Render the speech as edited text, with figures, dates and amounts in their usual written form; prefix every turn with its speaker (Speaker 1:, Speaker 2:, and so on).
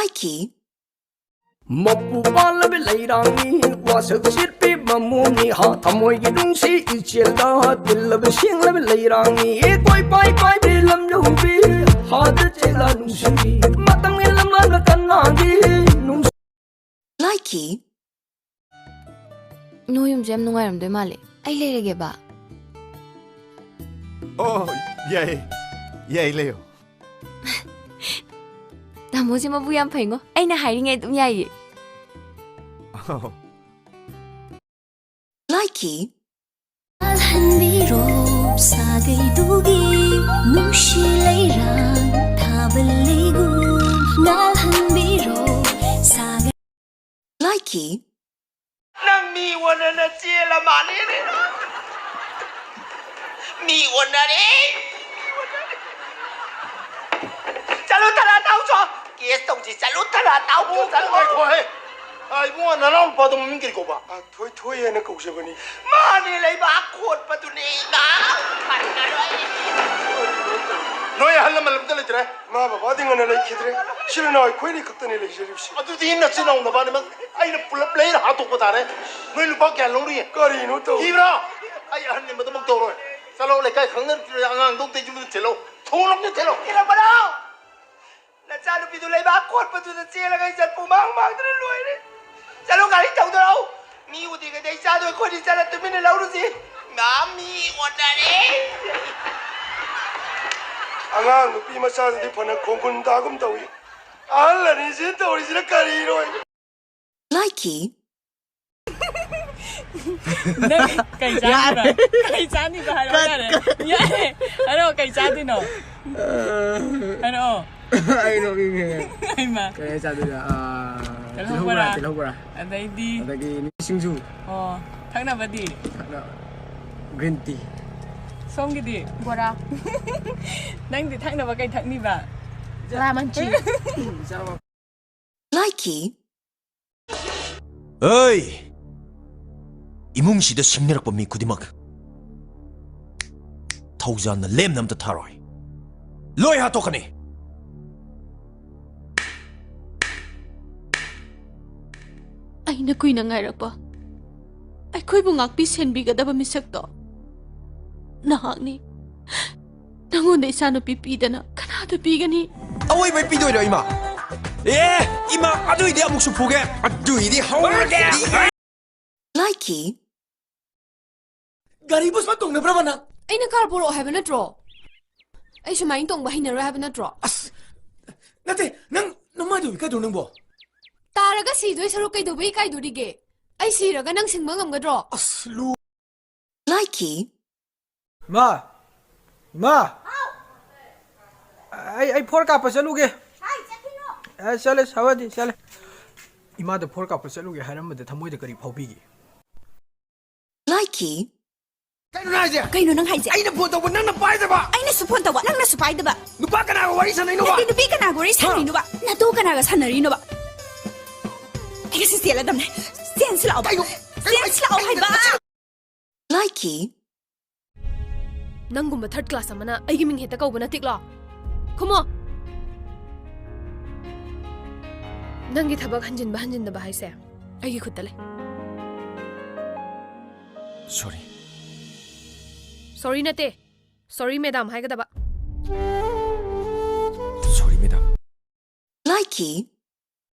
Speaker 1: Likey Mopupala Bilairani was a chirpy mamuni hot amoy gidunsi ichela till the shing Bilairani by bilam yubi hard chilanusi Matangilamana kanagi Likey
Speaker 2: No yung jam nung aram de mali. Ay lelege ba?
Speaker 3: Oh, yay. Yay, Leo.
Speaker 2: Tamo si mabuyang pahingo. Ay nahiring ay tumyayi.
Speaker 3: Oh.
Speaker 1: Likey
Speaker 4: Alhandiro sagay dugi nushi layrang tabaligu Nalhandiro sagay
Speaker 1: Likey
Speaker 5: Nang mi wana na sila mani ni mi wana ni Chalo tara tao cho Kies tong chi chalo tara tao bu chalo
Speaker 6: thôi ai mua nó long bao tông mình kêu cô bà thôi thôi anh cậu sẽ bani
Speaker 5: Mani lấy ba khuột pa tu ni na Pan na roi
Speaker 6: nói hal mà làm thế này mà bà đi ngon này kia thế xin nói quên đi cất này lấy gì à tôi tin là xin ông nó bạn mà ai nó pull up lấy là hạt tục ta đấy nói lúc bao kẻ lông đi cái gì nó đâu hiểu không ai anh này mà tôi mắc đâu rồi sao lâu lại cái khẳng định ngang đông tây chúng tôi chết lâu thua lắm như thế lâu
Speaker 5: Kila ba daw Na chalo pi tu lấy ba khuột pa tu na sila kay san pumang mang tu na luay ni Chalo kali tao tu đâu Mi uti ka day sa tu ko di sana tu min lau tu si Mami wana ni
Speaker 6: anh nó bị mà sao thì phần con ta cũng đâu ấy anh là đi xin đâu đi xin cái gì rồi
Speaker 1: Likey
Speaker 7: Kay Johnny ba? Yeah. Ano kay Johnny no? Ano?
Speaker 8: Ay no kini.
Speaker 7: Ay ma.
Speaker 8: Kaya sabi na
Speaker 7: Telho bara. Aday di.
Speaker 8: Lagi singsu.
Speaker 7: Oh, thang na ba di?
Speaker 8: Green tea.
Speaker 7: Song gidi. Bora. Nang di thang na ba kay thang ni ba?
Speaker 2: Lemon tea.
Speaker 1: Likey
Speaker 9: 어이! 이뭉시도 식내력법 미쿠디막 타오지 않는 램남도 타로이 로이 하토카니
Speaker 10: Aina ko'y nangarapa. Ay ko'y bungak pisenbigada ba misakto. Nahak ni. Nangunday sana pipida na kanada bigani.
Speaker 9: 아워이 왜 삐도이려 이마 예! 이마 아두이디 아목수 보게 아두이디 하오게
Speaker 1: Likey
Speaker 8: Gari bus matong na brava na.
Speaker 2: Ay nagkarburo habi na draw. Ay sumayin tong bahin na habi na draw.
Speaker 8: As. Nate, nang namadu ka do nang bo.
Speaker 2: Taraga si doy sarok kay dubay kay durige. Ay siraga nang singmangam ga draw.
Speaker 8: As lu.
Speaker 1: Likey
Speaker 8: Ma. Ay four का पर चलूगे चले सवादी चले इमा the four का पर चलूगे हरम the थमोय the करी फौबीगी
Speaker 1: Likey
Speaker 4: Kaino nang haise
Speaker 8: Ay na photo ko nang napay ba
Speaker 4: Ay na supon tawa nang nasupay da ba
Speaker 8: Nupa ka na wari sanay no ba
Speaker 4: Hindi ka na gori sanay no ba Nato ka na ga sanay no ba Ay kasi sila dam na Siyan sila ba Siyan sila hay ba
Speaker 1: Likey
Speaker 2: Nangumba third class amana ay giming heta kau bana tikla. Kumo. Nangi thabak hanjin da ba haise. Ay gi khutale.
Speaker 9: Sorry
Speaker 2: Sorry nate. Sorry madam hai ga da ba.
Speaker 9: Sorry madam
Speaker 1: Likey